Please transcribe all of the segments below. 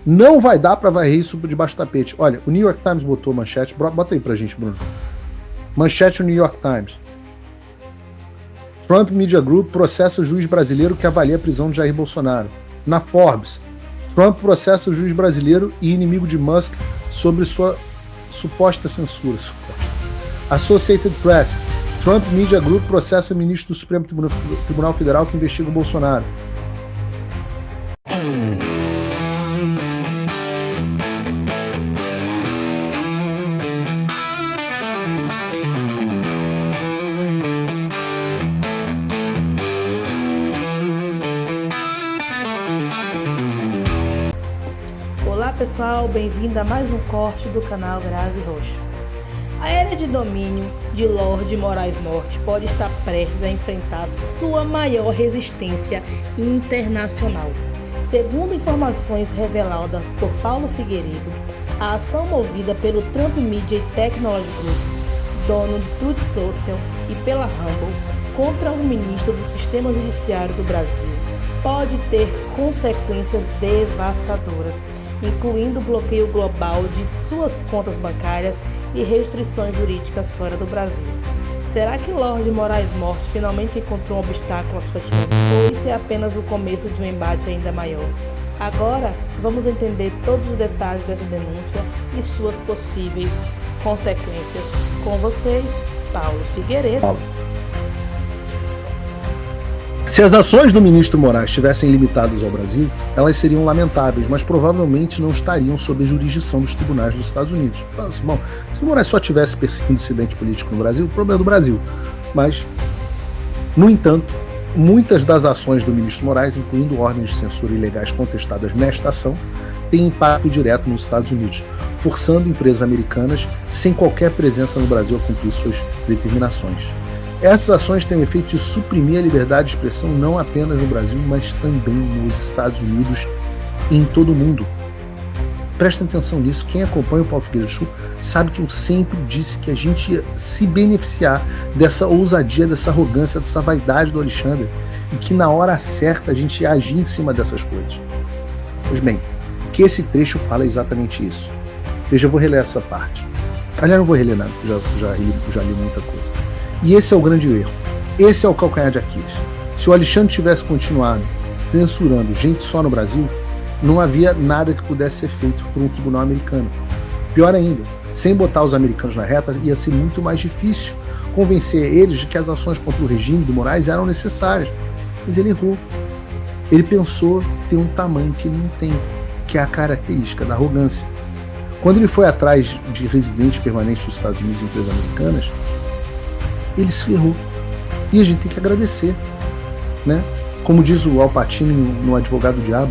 Não vai dar para varrer isso por debaixo do tapete. Olha, o New York Times botou manchete. Bota aí pra gente, Bruno. Manchete no New York Times. Trump Media Group processa o juiz brasileiro que avalia a prisão de Jair Bolsonaro. Na Forbes, Trump processa o juiz brasileiro e inimigo de Musk sobre sua suposta censura. Associated Press, Trump Media Group processa o ministro do Supremo Tribunal Federal que investiga o Bolsonaro. Olá pessoal, bem-vindo a mais um corte do canal Grazi Rocha. A era de domínio de Lorde Moraes Morte pode estar prestes a enfrentar sua maior resistência internacional. Segundo informações reveladas por Paulo Figueiredo, a ação movida pelo Trump Media Technology Group, dono de Truth Social, e pela Rumble contra o ministro do Sistema Judiciário do Brasil pode ter consequências devastadoras, incluindo o bloqueio global de suas contas bancárias e restrições jurídicas fora do Brasil. Será que Lorde Moraes Morte finalmente encontrou um obstáculo à sua tirania? Ou isso é apenas o começo de um embate ainda maior? Agora, vamos entender todos os detalhes dessa denúncia e suas possíveis consequências. Com vocês, Paulo Figueiredo. Se as ações do ministro Moraes estivessem limitadas ao Brasil, elas seriam lamentáveis, mas provavelmente não estariam sob a jurisdição dos tribunais dos Estados Unidos. Bom, se o Moraes só tivesse perseguindo dissidente político no Brasil, o problema é do Brasil. Mas, no entanto, muitas das ações do ministro Moraes, incluindo ordens de censura ilegais contestadas nesta ação, têm impacto direto nos Estados Unidos, forçando empresas americanas sem qualquer presença no Brasil a cumprir suas determinações. Essas ações têm o efeito de suprimir a liberdade de expressão não apenas no Brasil, mas também nos Estados Unidos e em todo o mundo. Prestem atenção nisso. Quem acompanha o Paulo Figueiredo Show sabe que eu sempre disse que a gente ia se beneficiar dessa ousadia, dessa arrogância, dessa vaidade do Alexandre e que na hora certa a gente ia agir em cima dessas coisas. Pois bem, o que esse trecho fala é exatamente isso. Veja, eu vou reler essa parte. Aliás, não vou reler nada, já li muita coisa. E esse é o grande erro. Esse é o calcanhar de Aquiles. Se o Alexandre tivesse continuado censurando gente só no Brasil, não havia nada que pudesse ser feito por um tribunal americano. Pior ainda, sem botar os americanos na reta, ia ser muito mais difícil convencer eles de que as ações contra o regime do Moraes eram necessárias. Mas ele errou. Ele pensou ter um tamanho que ele não tem, que é a característica da arrogância. Quando ele foi atrás de residentes permanentes dos Estados Unidos e empresas americanas, ele se ferrou. E a gente tem que agradecer, né? Como diz o Al Pacino no Advogado do Diabo,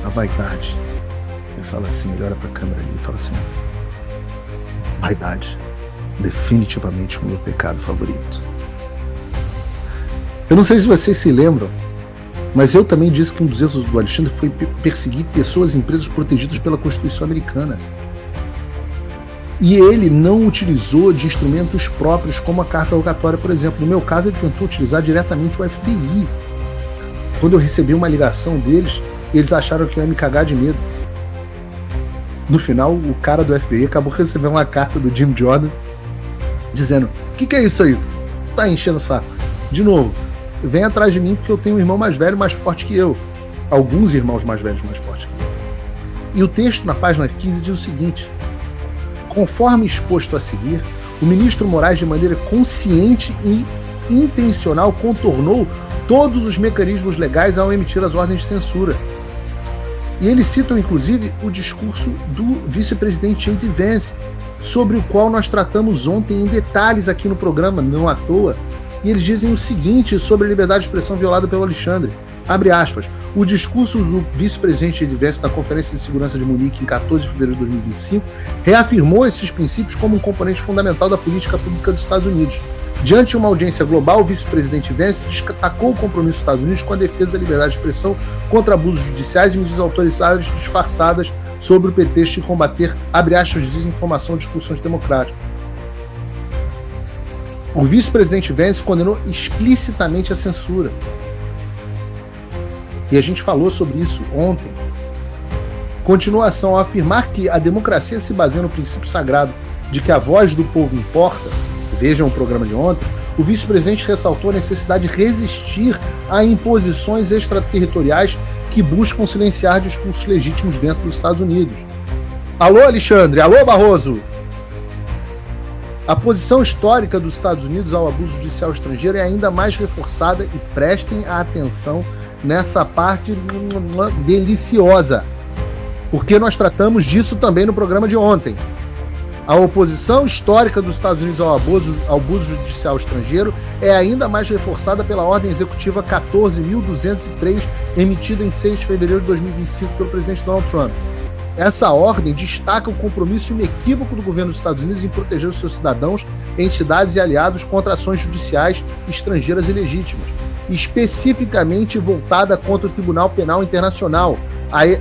a vaidade. Ele fala assim, ele olha para a câmera ali e fala assim: vaidade, definitivamente o meu pecado favorito. Eu não sei se vocês se lembram, mas eu também disse que um dos erros do Alexandre foi perseguir pessoas e empresas protegidas pela Constituição americana. E ele não utilizou de instrumentos próprios, como a carta rogatória, por exemplo. No meu caso, ele tentou utilizar diretamente o FBI. Quando eu recebi uma ligação deles, eles acharam que eu ia me cagar de medo. No final, o cara do FBI acabou recebendo uma carta do Jim Jordan, dizendo: o que é isso aí? Tu tá enchendo o saco? De novo, vem atrás de mim porque eu tenho um irmão mais velho, mais forte que eu. Alguns irmãos mais velhos, mais fortes que eu. E o texto, na página 15, diz o seguinte: conforme exposto a seguir, o ministro Moraes, de maneira consciente e intencional, contornou todos os mecanismos legais ao emitir as ordens de censura. E eles citam, inclusive, o discurso do vice-presidente J.D. Vance, sobre o qual nós tratamos ontem em detalhes aqui no programa, não à toa. E eles dizem o seguinte sobre a liberdade de expressão violada pelo Alexandre. Abre aspas. O discurso do vice-presidente J.D. Vance na Conferência de Segurança de Munique em 14 de fevereiro de 2025 reafirmou esses princípios como um componente fundamental da política pública dos Estados Unidos. Diante de uma audiência global, o vice-presidente Vance destacou o compromisso dos Estados Unidos com a defesa da liberdade de expressão contra abusos judiciais e medidas autoritárias disfarçadas sobre o pretexto de combater, abre aspas, desinformação e discussões democráticas. O vice-presidente Vance condenou explicitamente a censura. E a gente falou sobre isso ontem. Continuação, ao afirmar que a democracia se baseia no princípio sagrado de que a voz do povo importa, vejam o programa de ontem, o vice-presidente ressaltou a necessidade de resistir a imposições extraterritoriais que buscam silenciar discursos legítimos dentro dos Estados Unidos. Alô, Alexandre? Alô, Barroso? A posição histórica dos Estados Unidos ao abuso judicial estrangeiro é ainda mais reforçada, e prestem atenção nessa parte deliciosa, porque nós tratamos disso também no programa de ontem. A oposição histórica dos Estados Unidos ao abuso judicial estrangeiro é ainda mais reforçada pela Ordem Executiva 14.203, emitida em 6 de fevereiro de 2025 pelo presidente Donald Trump. Essa ordem destaca o compromisso inequívoco do governo dos Estados Unidos em proteger os seus cidadãos, entidades e aliados contra ações judiciais estrangeiras ilegítimas, especificamente voltada contra o Tribunal Penal Internacional.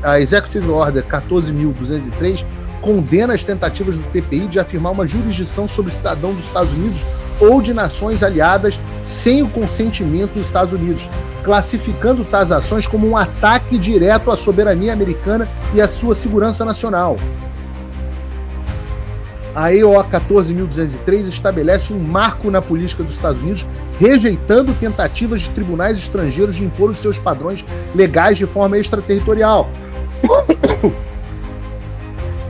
A Executive Order 14.203 condena as tentativas do TPI de afirmar uma jurisdição sobre cidadão dos Estados Unidos ou de nações aliadas sem o consentimento dos Estados Unidos, classificando tais ações como um ataque direto à soberania americana e à sua segurança nacional. A EO 14.203 estabelece um marco na política dos Estados Unidos, rejeitando tentativas de tribunais estrangeiros de impor os seus padrões legais de forma extraterritorial,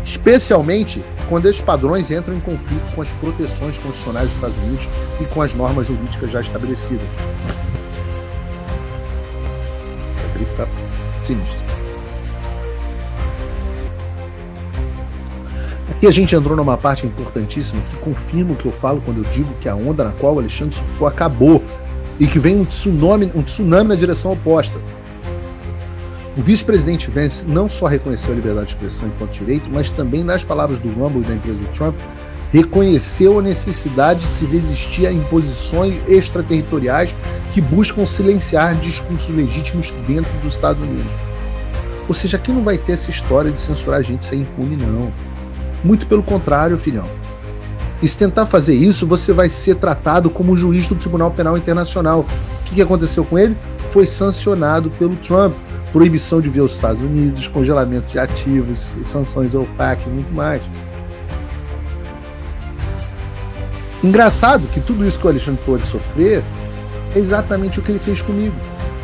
especialmente quando esses padrões entram em conflito com as proteções constitucionais dos Estados Unidos e com as normas jurídicas já estabelecidas. Tá sinistro. Aqui a gente entrou numa parte importantíssima que confirma o que eu falo quando eu digo que a onda na qual o Alexandre surfou acabou e que vem um tsunami na direção oposta. O vice-presidente Vance não só reconheceu a liberdade de expressão enquanto direito, mas também, nas palavras do Rumble e da empresa do Trump, reconheceu a necessidade de se resistir a imposições extraterritoriais que buscam silenciar discursos legítimos dentro dos Estados Unidos. Ou seja, aqui não vai ter essa história de censurar a gente ser impune, não. Muito pelo contrário, filhão. E se tentar fazer isso, você vai ser tratado como juiz do Tribunal Penal Internacional. O que aconteceu com ele? Foi sancionado pelo Trump. Proibição de ver os Estados Unidos, congelamento de ativos, sanções ao PAC e muito mais. Engraçado que tudo isso que o Alexandre pôde sofrer é exatamente o que ele fez comigo,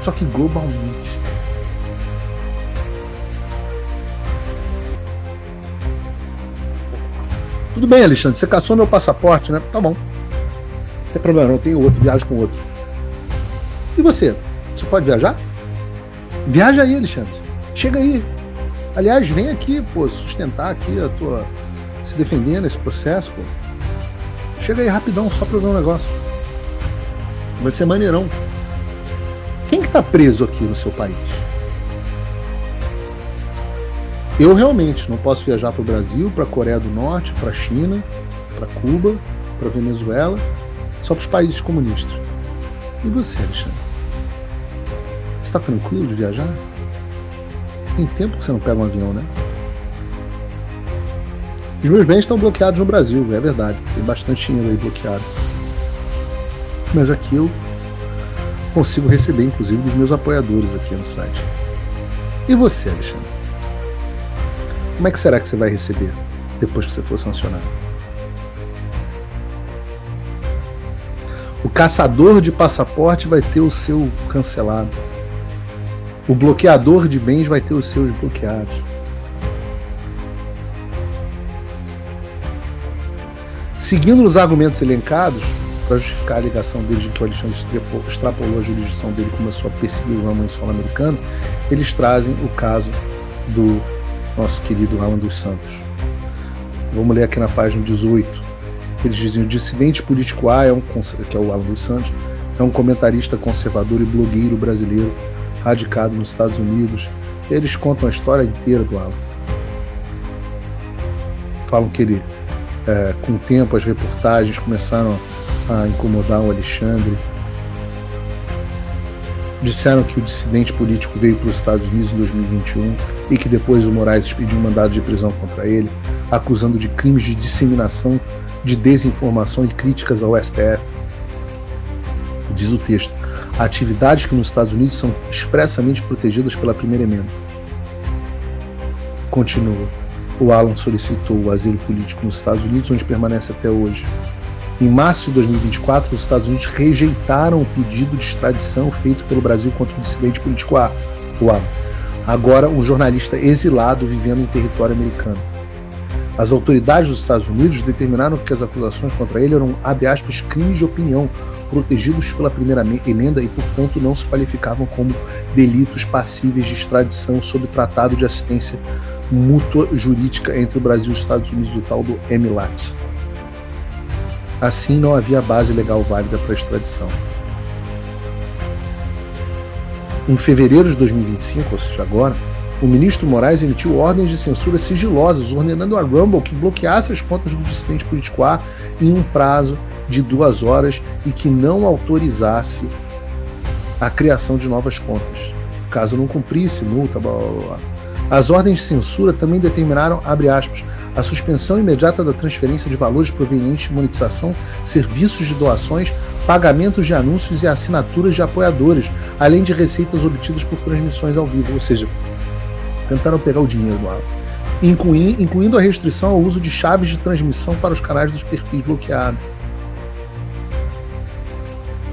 só que globalmente. Tudo bem, Alexandre, você caçou meu passaporte, né? Tá bom. Não tem problema, não tenho outro, viajo com outro. E você? Você pode viajar? Viaja aí, Alexandre. Chega aí. Aliás, vem aqui, pô, sustentar aqui a tua... se defender nesse processo, pô. Chega aí rapidão, só pra ver um negócio. Vai ser maneirão. Quem que tá preso aqui no seu país? Eu realmente não posso viajar pro Brasil, pra Coreia do Norte, pra China, pra Cuba, pra Venezuela, só pros países comunistas. E você, Alexandre? Você tá tranquilo de viajar? Tem tempo que você não pega um avião, né? Os meus bens estão bloqueados no Brasil, é verdade. Tem bastante dinheiro aí bloqueado. Mas aqui eu consigo receber, inclusive, dos meus apoiadores aqui no site. E você, Alexandre? Como é que será que você vai receber depois que você for sancionado? O caçador de passaporte vai ter o seu cancelado. O bloqueador de bens vai ter os seus bloqueados. Seguindo os argumentos elencados, para justificar a alegação deles de que o Alexandre extrapolou a jurisdição dele e começou a perseguir o ramo em solo americano, eles trazem o caso do nosso querido Alan dos Santos. Vamos ler aqui na página 18. Eles dizem: o dissidente político A, que é o Alan dos Santos, é um comentarista conservador e blogueiro brasileiro radicado nos Estados Unidos. Eles contam a história inteira do Alan. Falam que ele, com o tempo, as reportagens começaram a incomodar o Alexandre. Disseram que o dissidente político veio para os Estados Unidos em 2021 e que depois o Moraes expediu um mandado de prisão contra ele, acusando de crimes de disseminação de desinformação e críticas ao STF. Diz o texto: atividades que nos Estados Unidos são expressamente protegidas pela primeira emenda. Continua. O Alan solicitou o asilo político nos Estados Unidos, onde permanece até hoje. Em março de 2024, os Estados Unidos rejeitaram o pedido de extradição feito pelo Brasil contra o dissidente político o Alan, agora um jornalista exilado vivendo em território americano. As autoridades dos Estados Unidos determinaram que as acusações contra ele eram, abre aspas, crimes de opinião, protegidos pela primeira emenda e, portanto, não se qualificavam como delitos passíveis de extradição sob o Tratado de Assistência Mútua Jurídica entre o Brasil e os Estados Unidos, o tal do MLAT. Assim, não havia base legal válida para a extradição. Em fevereiro de 2025, ou seja, agora, o ministro Moraes emitiu ordens de censura sigilosas, ordenando a Rumble que bloqueasse as contas do dissidente político A em um prazo de 2 horas e que não autorizasse a criação de novas contas, caso não cumprisse multa, blá blá blá. As ordens de censura também determinaram, abre aspas, a suspensão imediata da transferência de valores provenientes de monetização, serviços de doações, pagamentos de anúncios e assinaturas de apoiadores, além de receitas obtidas por transmissões ao vivo, ou seja, tentaram pegar o dinheiro do Alan, incluindo a restrição ao uso de chaves de transmissão para os canais dos perfis bloqueados.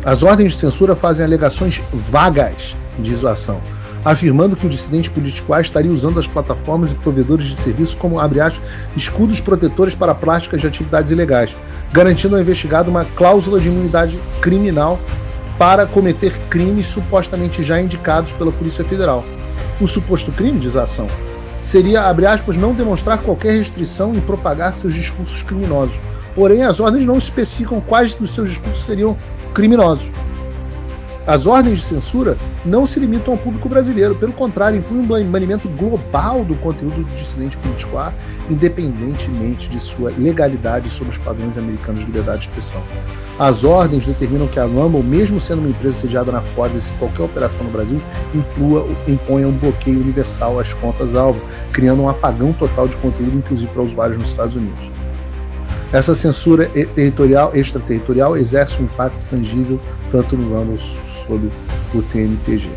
As ordens de censura fazem alegações vagas de zoação, afirmando que o dissidente político A estaria usando as plataformas e provedores de serviço como, abre aspas, escudos protetores para práticas de atividades ilegais, garantindo ao investigado uma cláusula de imunidade criminal para cometer crimes supostamente já indicados pela Polícia Federal. O suposto crime, diz a ação, seria, abre aspas, não demonstrar qualquer restrição em propagar seus discursos criminosos. Porém, as ordens não especificam quais dos seus discursos seriam criminosos. As ordens de censura não se limitam ao público brasileiro, pelo contrário, incluem um banimento global do conteúdo do dissidente político A, independentemente de sua legalidade sob os padrões americanos de liberdade de expressão. As ordens determinam que a Rumble, mesmo sendo uma empresa sediada na Flórida, se qualquer operação no Brasil imponha um bloqueio universal às contas-alvo, criando um apagão total de conteúdo, inclusive para usuários nos Estados Unidos. Essa censura extraterritorial exerce um impacto tangível tanto no Rumble sob o TMTG.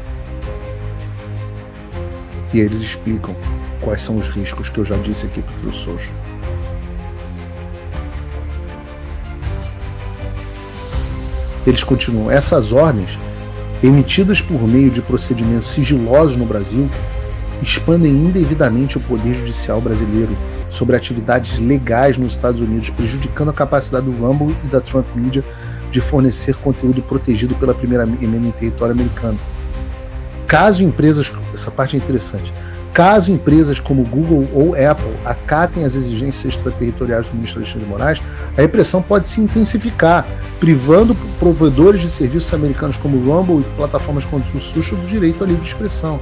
E eles explicam quais são os riscos que eu já disse aqui para o True Social. Eles continuam. Essas ordens, emitidas por meio de procedimentos sigilosos no Brasil, expandem indevidamente o poder judicial brasileiro sobre atividades legais nos Estados Unidos, prejudicando a capacidade do Rumble e da Trump Media de fornecer conteúdo protegido pela primeira emenda em território americano. Caso empresas, essa parte é interessante, caso empresas como Google ou Apple acatem as exigências extraterritoriais do ministro Alexandre de Moraes, a repressão pode se intensificar, privando provedores de serviços americanos como Rumble e plataformas como True Social do direito à livre expressão.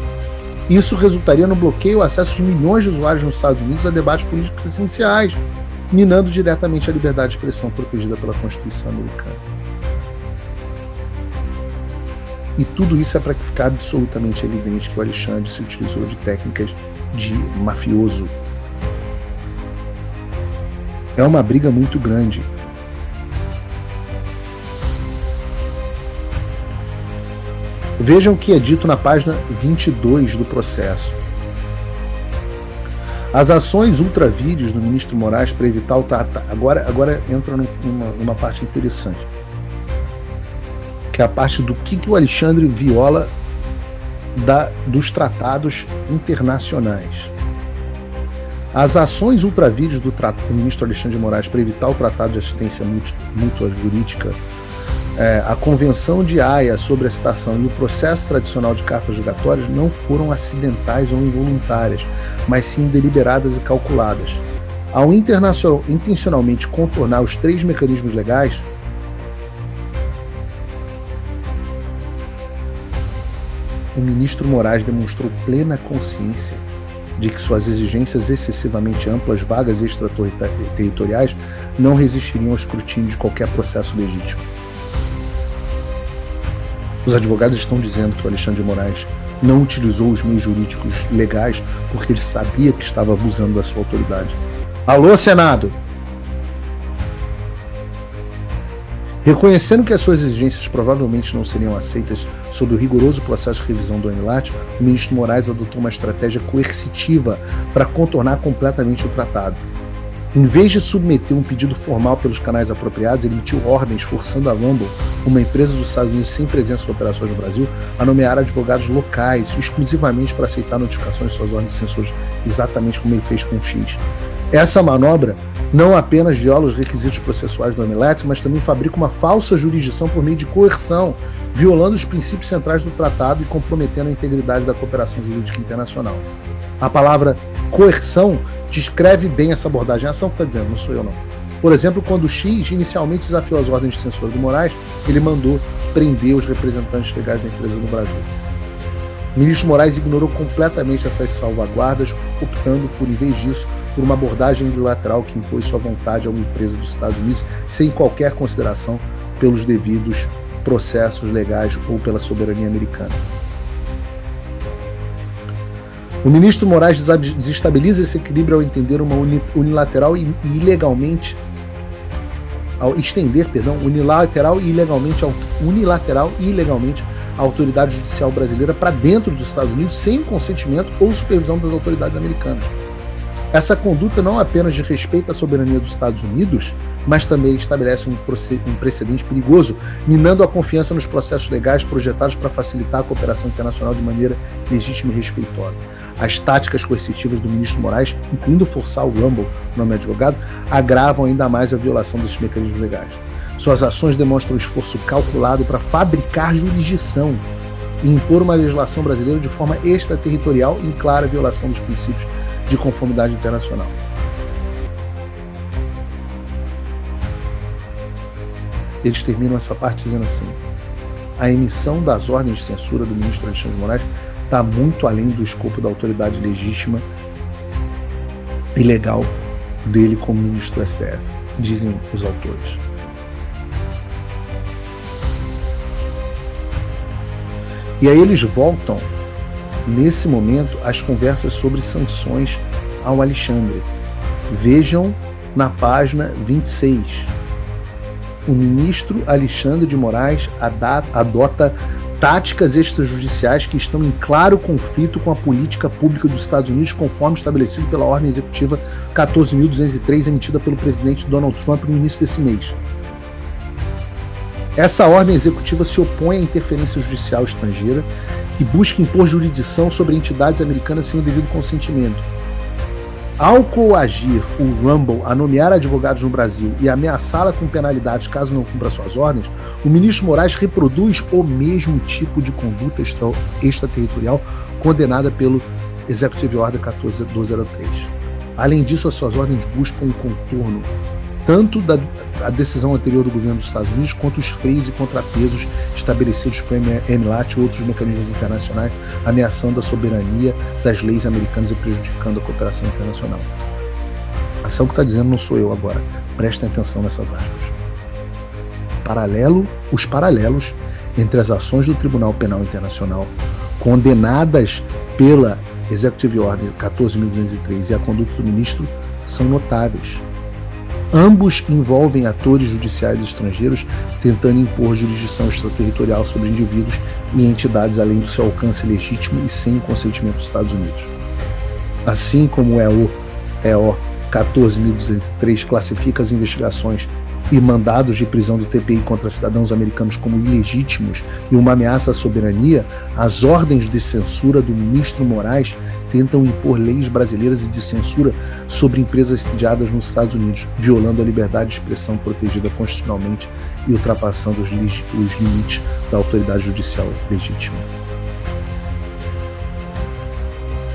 Isso resultaria no bloqueio ao acesso de milhões de usuários nos Estados Unidos a debates políticos essenciais, minando diretamente a liberdade de expressão protegida pela Constituição americana. E tudo isso é para ficar absolutamente evidente que o Alexandre se utilizou de técnicas de mafioso. É uma briga muito grande. Vejam o que é dito na página 22 do processo. As ações ultravídeos do ministro Moraes para evitar o agora entra numa parte interessante, que é a parte do que o Alexandre viola dos tratados internacionais. As ações ultravídeos do ministro Alexandre de Moraes para evitar o Tratado de Assistência Mútua Jurídica, a Convenção de Haia sobre a citação e o processo tradicional de cartas rogatórias não foram acidentais ou involuntárias, mas sim deliberadas e calculadas. Ao intencionalmente contornar os 3 mecanismos legais, o ministro Moraes demonstrou plena consciência de que suas exigências excessivamente amplas, vagas e extraterritoriais não resistiriam ao escrutínio de qualquer processo legítimo. Os advogados estão dizendo que o Alexandre de Moraes não utilizou os meios jurídicos legais porque ele sabia que estava abusando da sua autoridade. Alô, Senado! Reconhecendo que as suas exigências provavelmente não seriam aceitas sob o rigoroso processo de revisão do EMILAT, o ministro Moraes adotou uma estratégia coercitiva para contornar completamente o tratado. Em vez de submeter um pedido formal pelos canais apropriados, ele emitiu ordens forçando a Rumble, uma empresa dos Estados Unidos sem presença de operações no Brasil, a nomear advogados locais exclusivamente para aceitar notificações de suas ordens de censura, exatamente como ele fez com o X. Essa manobra não apenas viola os requisitos processuais do EMILAT, mas também fabrica uma falsa jurisdição por meio de coerção, violando os princípios centrais do tratado e comprometendo a integridade da cooperação jurídica internacional. A palavra coerção descreve bem essa abordagem. A ação que está dizendo, não sou eu não. Por exemplo, quando o X inicialmente desafiou as ordens de censura do Moraes, ele mandou prender os representantes legais da empresa no Brasil. O ministro Moraes ignorou completamente essas salvaguardas, optando por, em vez disso, por uma abordagem unilateral que impôs sua vontade a uma empresa dos Estados Unidos sem qualquer consideração pelos devidos processos legais ou pela soberania americana. O ministro Moraes desestabiliza esse equilíbrio ao entender uma unilateral e ilegalmente unilateral e ilegalmente a autoridade judicial brasileira para dentro dos Estados Unidos sem consentimento ou supervisão das autoridades americanas. Essa conduta não apenas de respeito à soberania dos Estados Unidos, mas também estabelece um precedente perigoso, minando a confiança nos processos legais projetados para facilitar a cooperação internacional de maneira legítima e respeitosa. As táticas coercitivas do ministro Moraes, incluindo forçar o Rumble, nome advogado, agravam ainda mais a violação desses mecanismos legais. Suas ações demonstram um esforço calculado para fabricar jurisdição e impor uma legislação brasileira de forma extraterritorial em clara violação dos princípios de conformidade internacional. Eles terminam essa parte dizendo assim: a emissão das ordens de censura do ministro Alexandre de Moraes está muito além do escopo da autoridade legítima e legal dele como ministro do STF, dizem os autores. E aí eles voltam, nesse momento, às conversas sobre sanções ao Alexandre. Vejam na página 26. O ministro Alexandre de Moraes adota táticas extrajudiciais que estão em claro conflito com a política pública dos Estados Unidos, conforme estabelecido pela Ordem Executiva 14.203, emitida pelo presidente Donald Trump no início desse mês. Essa ordem executiva se opõe à interferência judicial estrangeira e busca impor jurisdição sobre entidades americanas sem o devido consentimento. Ao coagir o Rumble a nomear advogados no Brasil e ameaçá-la com penalidades caso não cumpra suas ordens, o ministro Moraes reproduz o mesmo tipo de conduta extraterritorial condenada pelo Executive Order 14203. Além disso, as suas ordens buscam um contorno tanto da decisão anterior do governo dos Estados Unidos quanto os freios e contrapesos estabelecidos pelo EMILAT e outros mecanismos internacionais, ameaçando a soberania das leis americanas e prejudicando a cooperação internacional. A ação que está dizendo não sou eu agora. Prestem atenção nessas aspas. Os paralelos entre as ações do Tribunal Penal Internacional condenadas pela Executive Order 14.203 e a conduta do ministro são notáveis. Ambos envolvem atores judiciais estrangeiros tentando impor jurisdição extraterritorial sobre indivíduos e entidades além do seu alcance legítimo e sem consentimento dos Estados Unidos. Assim como o EO 14.203 classifica as investigações e mandados de prisão do TPI contra cidadãos americanos como ilegítimos e uma ameaça à soberania, as ordens de censura do ministro Moraes tentam impor leis brasileiras de censura sobre empresas sediadas nos Estados Unidos, violando a liberdade de expressão protegida constitucionalmente e ultrapassando os limites da autoridade judicial legítima.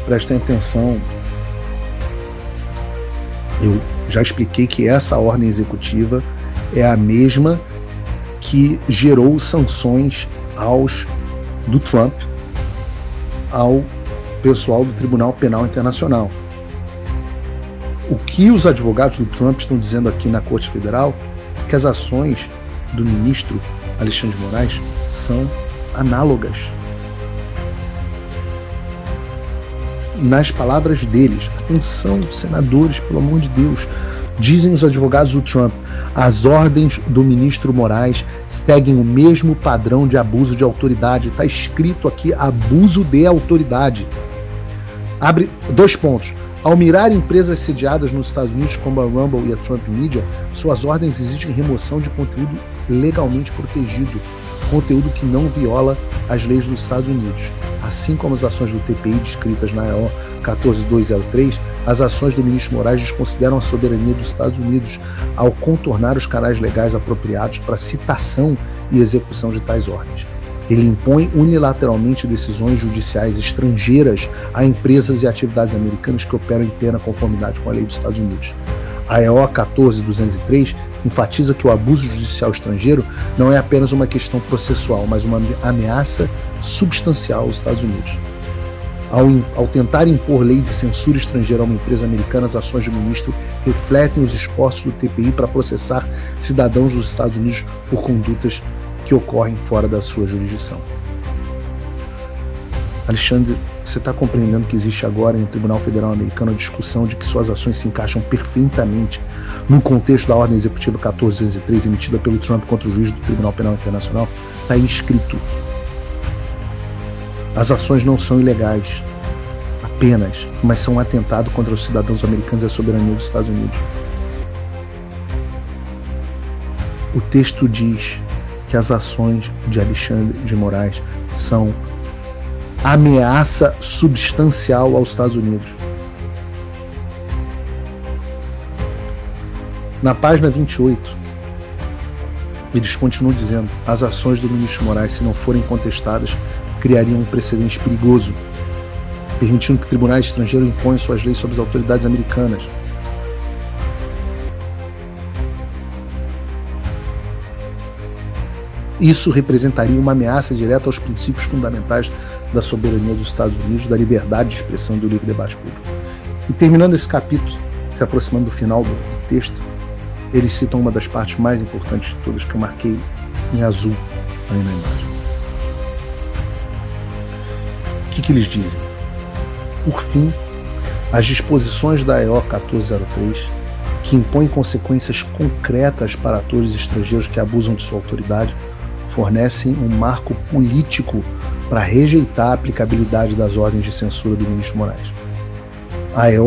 Prestem atenção, eu já expliquei que essa ordem executiva é a mesma que gerou sanções do Trump ao pessoal do Tribunal Penal Internacional. O que os advogados do Trump estão dizendo aqui na Corte Federal é que as ações do ministro Alexandre de Moraes são análogas. Nas palavras deles, atenção, senadores, pelo amor de Deus, Dizem os advogados do Trump, as ordens do ministro Moraes seguem o mesmo padrão de abuso de autoridade. Está escrito aqui, abuso de autoridade. Abre 2 pontos. Ao mirar empresas sediadas nos Estados Unidos, como a Rumble e a Trump Media, suas ordens exigem remoção de conteúdo legalmente protegido, conteúdo que não viola as leis dos Estados Unidos. Assim como as ações do TPI descritas na EO 14203, as ações do ministro Moraes desconsideram a soberania dos Estados Unidos ao contornar os canais legais apropriados para citação e execução de tais ordens. Ele impõe unilateralmente decisões judiciais estrangeiras a empresas e atividades americanas que operam em plena conformidade com a lei dos Estados Unidos. A EO 14203 enfatiza que o abuso judicial estrangeiro não é apenas uma questão processual, mas uma ameaça substancial aos Estados Unidos. Ao tentar impor lei de censura estrangeira a uma empresa americana, as ações do ministro refletem os esforços do TPI para processar cidadãos dos Estados Unidos por condutas que ocorrem fora da sua jurisdição. Alexandre, você está compreendendo que existe agora no Tribunal Federal Americano a discussão de que suas ações se encaixam perfeitamente no contexto da Ordem Executiva 14203 emitida pelo Trump contra o juiz do Tribunal Penal Internacional? Está aí escrito. As ações não são ilegais, apenas, mas são um atentado contra os cidadãos americanos e a soberania dos Estados Unidos. O texto diz que as ações de Alexandre de Moraes são ameaça substancial aos Estados Unidos. Na página 28, eles continuam dizendo: as ações do ministro Moraes, se não forem contestadas, criariam um precedente perigoso, permitindo que tribunais estrangeiros imponham suas leis sobre as autoridades americanas. Isso representaria uma ameaça direta aos princípios fundamentais da soberania dos Estados Unidos, da liberdade de expressão e do livre debate público. E terminando esse capítulo, se aproximando do final do texto, eles citam uma das partes mais importantes de todas, que eu marquei em azul aí na imagem. O que eles dizem? Por fim, as disposições da EO 1403, que impõem consequências concretas para atores estrangeiros que abusam de sua autoridade, fornecem um marco político para rejeitar a aplicabilidade das ordens de censura do ministro Moraes. A EO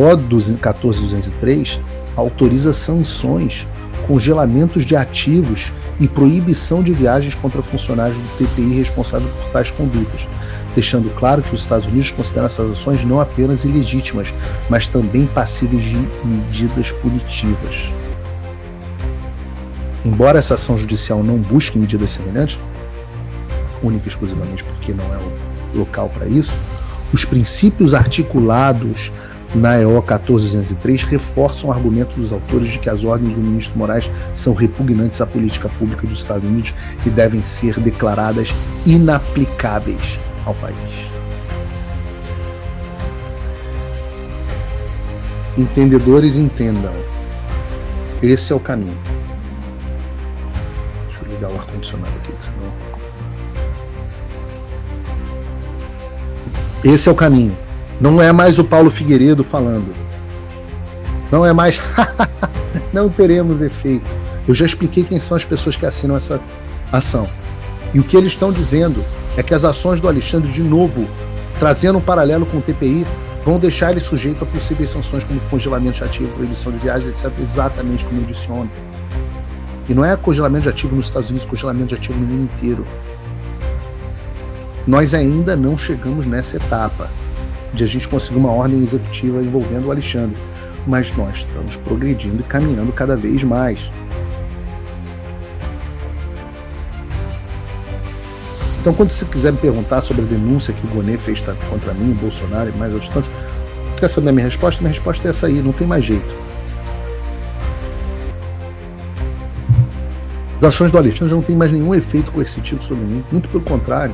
14203 autoriza sanções, congelamentos de ativos e proibição de viagens contra funcionários do TPI responsáveis por tais condutas, deixando claro que os Estados Unidos consideram essas ações não apenas ilegítimas, mas também passíveis de medidas punitivas. Embora essa ação judicial não busque medidas semelhantes, única e exclusivamente porque não é o local para isso, os princípios articulados na EO 14203 reforçam o argumento dos autores de que as ordens do ministro Moraes são repugnantes à política pública dos Estados Unidos e devem ser declaradas inaplicáveis ao país. Entendedores entendam. Esse é o caminho. Deixa eu ligar o ar-condicionado aqui, senão... Esse é o caminho. Não é mais o Paulo Figueiredo falando. Não é mais... Não teremos efeito. Eu já expliquei quem são as pessoas que assinam essa ação. E o que eles estão dizendo é que as ações do Alexandre, de novo, trazendo um paralelo com o TPI, vão deixar ele sujeito a possíveis sanções como congelamento de ativo, proibição de viagens, etc., exatamente como eu disse ontem. E não é congelamento de ativo nos Estados Unidos, congelamento de ativo no mundo inteiro. Nós ainda não chegamos nessa etapa de a gente conseguir uma ordem executiva envolvendo o Alexandre, mas nós estamos progredindo e caminhando cada vez mais. Então, quando você quiser me perguntar sobre a denúncia que o Gonê fez contra mim, Bolsonaro e mais outros tantos, quer saber a minha resposta? Minha resposta é essa aí, não tem mais jeito. As ações do Alexandre não têm mais nenhum efeito coercitivo sobre mim, muito pelo contrário.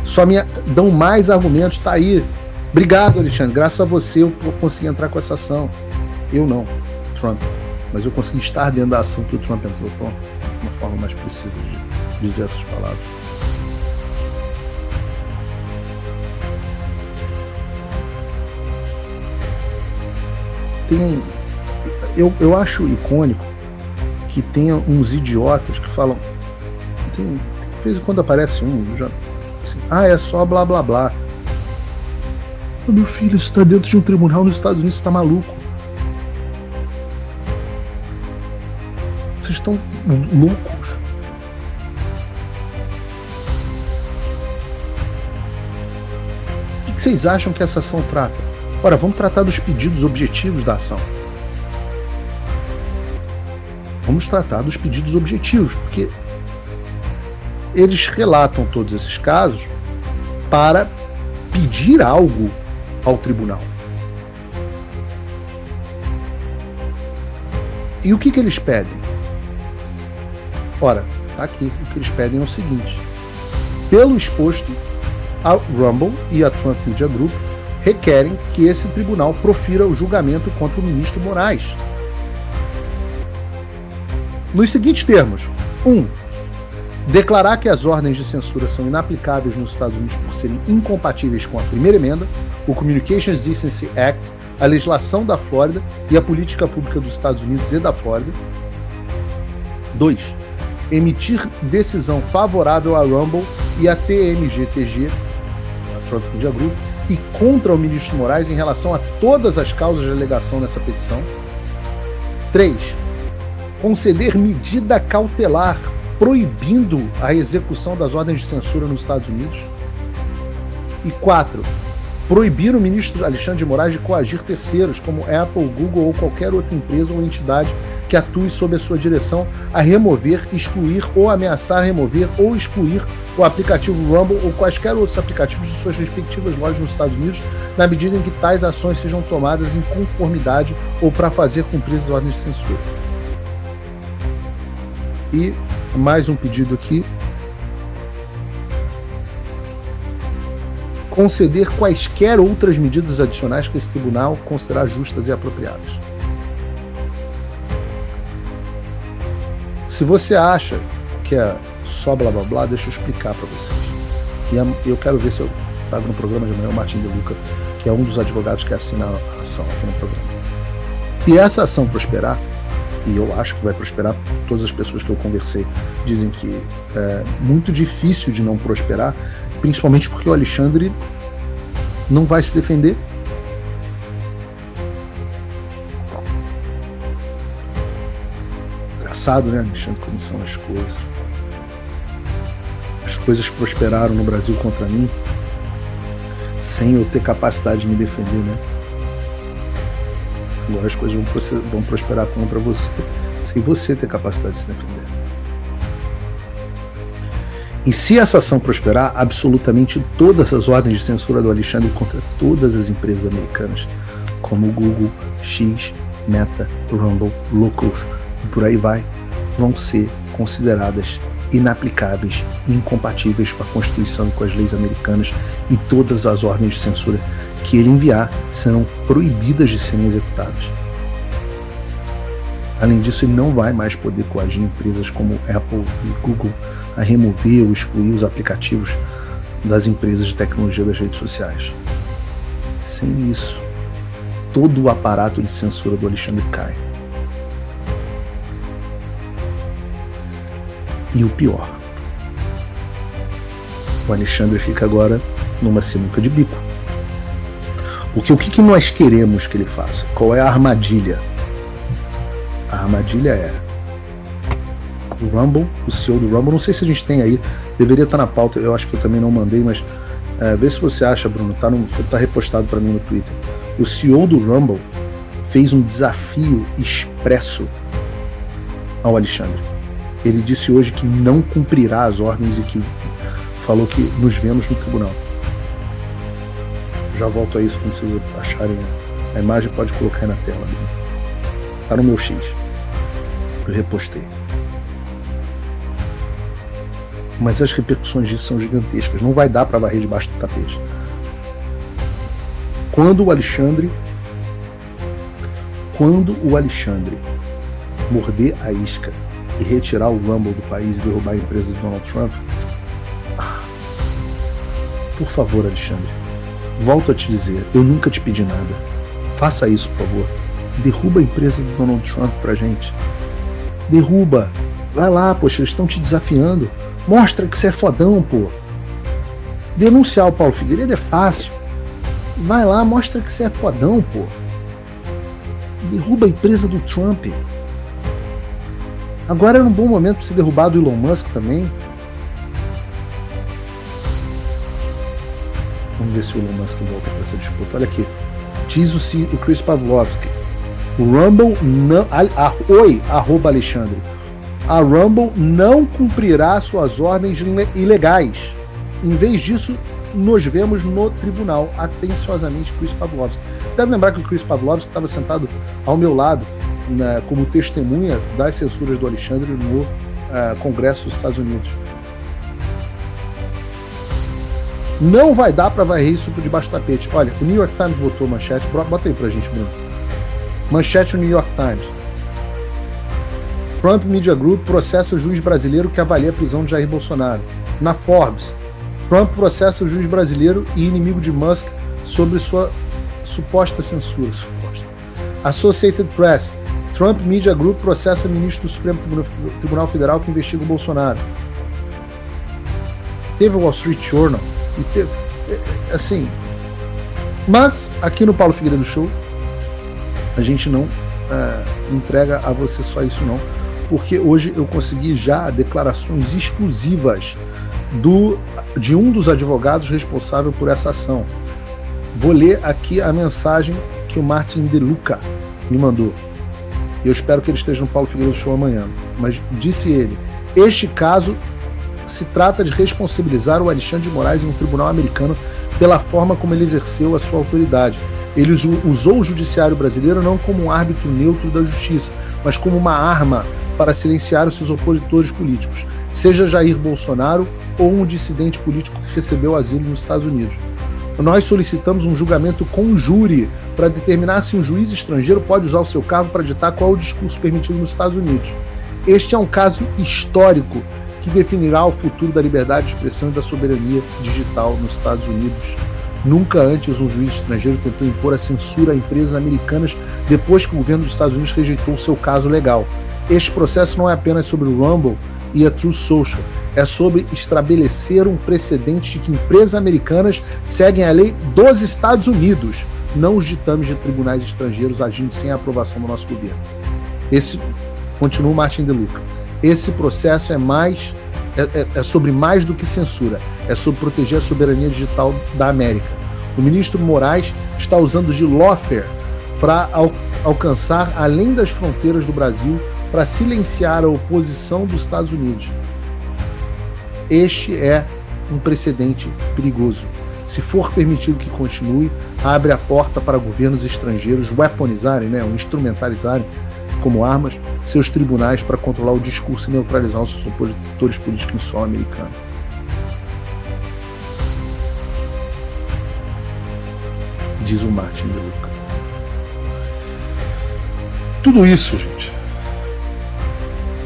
Só me dão mais argumentos, tá aí. Obrigado, Alexandre, graças a você eu consegui entrar com essa ação. Eu não, Trump. Mas eu consegui estar dentro da ação que o Trump entrou, com uma forma mais precisa de dizer essas palavras. eu acho icônico que tenha uns idiotas que falam. De vez em quando aparece assim, é só blá blá blá. Meu filho, isso está dentro de um tribunal nos Estados Unidos, você está maluco. Vocês estão loucos. O que vocês acham que essa ação trata? Ora, vamos tratar dos pedidos objetivos da ação. Vamos tratar dos pedidos objetivos, porque eles relatam todos esses casos para pedir algo ao tribunal. E o que eles pedem? Ora, tá aqui. O que eles pedem é o seguinte: pelo exposto, a Rumble e a Trump Media Group requerem que esse tribunal profira o julgamento contra o ministro Moraes. Nos seguintes termos: 1. Declarar que as ordens de censura são inaplicáveis nos Estados Unidos por serem incompatíveis com a primeira emenda, o Communications Decency Act, a legislação da Flórida e a política pública dos Estados Unidos e da Flórida. 2. Emitir decisão favorável à Rumble e à TMGTG, a Trump Media Group, e contra o ministro Moraes em relação a todas as causas de alegação nessa petição. 3. Conceder medida cautelar proibindo a execução das ordens de censura nos Estados Unidos. E 4. Proibir o ministro Alexandre de Moraes de coagir terceiros, como Apple, Google ou qualquer outra empresa ou entidade que atue sob a sua direção, a remover, excluir ou ameaçar remover ou excluir o aplicativo Rumble ou quaisquer outros aplicativos de suas respectivas lojas nos Estados Unidos, na medida em que tais ações sejam tomadas em conformidade ou para fazer cumprir as ordens de censura. E mais um pedido aqui: conceder quaisquer outras medidas adicionais que esse tribunal considerar justas e apropriadas. Se você acha que é só blá blá blá, deixa eu explicar para vocês. E eu quero ver se eu trago no programa de amanhã o Martin De Luca, que é um dos advogados que assina a ação aqui no programa. E essa ação prosperar, e eu acho que vai prosperar, todas as pessoas que eu conversei dizem que é muito difícil de não prosperar, principalmente porque o Alexandre não vai se defender. Engraçado, né, Alexandre, como são as coisas. As coisas prosperaram no Brasil contra mim sem eu ter capacidade de me defender, né? Agora as coisas vão prosperar contra você sem você ter capacidade de se defender. E se essa ação prosperar, absolutamente todas as ordens de censura do Alexandre contra todas as empresas americanas, como Google, X, Meta, Rumble, Locals e por aí vai, vão ser consideradas inaplicáveis e incompatíveis com a Constituição e com as leis americanas, e todas as ordens de censura que ele enviar serão proibidas de serem executadas. Além disso, ele não vai mais poder coagir empresas como Apple e Google a remover ou excluir os aplicativos das empresas de tecnologia das redes sociais. Sem isso, todo o aparato de censura do Alexandre cai. E o pior, o Alexandre fica agora numa sinuca de bico. Porque o que nós queremos que ele faça? Qual é a armadilha? A armadilha é o Rumble, o CEO do Rumble. Não sei se a gente tem aí, deveria estar na pauta, eu acho que eu também não mandei, mas vê se você acha, Bruno, tá repostado para mim no Twitter. O CEO do Rumble fez um desafio expresso ao Alexandre. Ele disse hoje que não cumprirá as ordens e que falou que nos vemos no tribunal. Já volto a isso quando vocês acharem a imagem, pode colocar aí na tela. Tá no meu X. Eu repostei. Mas as repercussões disso são gigantescas. Não vai dar para varrer debaixo do tapete. Quando o Alexandre morder a isca e retirar o Rumble do país e derrubar a empresa do Donald Trump, por favor, Alexandre, volto a te dizer, eu nunca te pedi nada. Faça isso, por favor. Derruba a empresa do Donald Trump pra gente. Derruba. Vai lá, poxa, eles estão te desafiando. Mostra que você é fodão, pô. Denunciar o Paulo Figueiredo é fácil. Vai lá, mostra que você é fodão, pô. Derruba a empresa do Trump. Agora era um bom momento para você derrubar do Elon Musk também. Vamos ver se o Elon Musk volta para essa disputa. Olha aqui. Diz o Chris Pavlovski. O Rumble não... Oi, @Alexandre. A Rumble não cumprirá suas ordens ilegais. Em vez disso, nos vemos no tribunal. Atenciosamente, Chris Pavlovski. Você deve lembrar que o Chris Pavlovski estava sentado ao meu lado como testemunha das censuras do Alexandre no Congresso dos Estados Unidos. Não vai dar para varrer isso por debaixo do tapete. Olha, o New York Times botou manchete. Bota aí pra gente, Bruno. Manchete no New York Times. Trump Media Group processa o juiz brasileiro que avalia a prisão de Jair Bolsonaro. Na Forbes, Trump processa o juiz brasileiro e inimigo de Musk sobre sua suposta censura. Associated Press. Trump Media Group processa ministro do Supremo Tribunal Federal que investiga o Bolsonaro. Teve o Wall Street Journal. E teve, assim, mas aqui no Paulo Figueiredo Show a gente não entrega a você só isso não, porque hoje eu consegui já declarações exclusivas de um dos advogados responsável por essa ação. Vou ler aqui a mensagem que o Martin De Luca me mandou. Eu espero que ele esteja no Paulo Figueiredo Show amanhã. Mas disse ele: este caso se trata de responsabilizar o Alexandre de Moraes em um tribunal americano pela forma como ele exerceu a sua autoridade. Ele usou o judiciário brasileiro não como um árbitro neutro da justiça, mas como uma arma para silenciar os seus opositores políticos, seja Jair Bolsonaro ou um dissidente político que recebeu asilo nos Estados Unidos. Nós solicitamos um julgamento com júri para determinar se um juiz estrangeiro pode usar o seu cargo para ditar qual é o discurso permitido nos Estados Unidos. Este é um caso histórico que definirá o futuro da liberdade de expressão e da soberania digital nos Estados Unidos. Nunca antes um juiz estrangeiro tentou impor a censura a empresas americanas depois que o governo dos Estados Unidos rejeitou o seu caso legal. Este processo não é apenas sobre o Rumble e a Truth Social, é sobre estabelecer um precedente de que empresas americanas seguem a lei dos Estados Unidos, não os ditames de tribunais estrangeiros agindo sem a aprovação do nosso governo. Esse, continua o Martin De Luca, esse processo é sobre mais do que censura, é sobre proteger a soberania digital da América. O ministro Moraes está usando de lawfare para alcançar além das fronteiras do Brasil, para silenciar a oposição dos Estados Unidos. Este é um precedente perigoso. Se for permitido que continue, abre a porta para governos estrangeiros weaponizarem, ou instrumentalizarem como armas seus tribunais para controlar o discurso e neutralizar os seus opositores políticos em solo americano. Diz o Martin De Luca. Tudo isso, gente,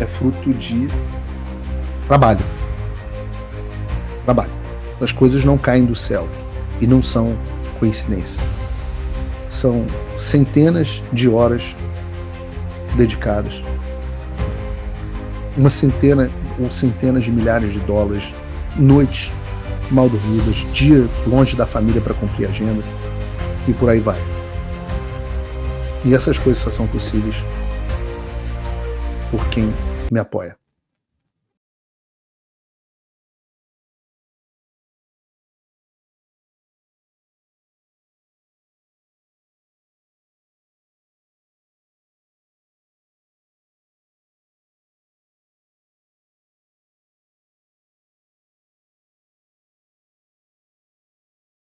é fruto de trabalho. As coisas não caem do céu e não são coincidência. São centenas de horas dedicadas, uma centena ou centenas de milhares de dólares, noites mal dormidas, dia longe da família para cumprir a agenda e por aí vai. E essas coisas só são possíveis por quem me apoia.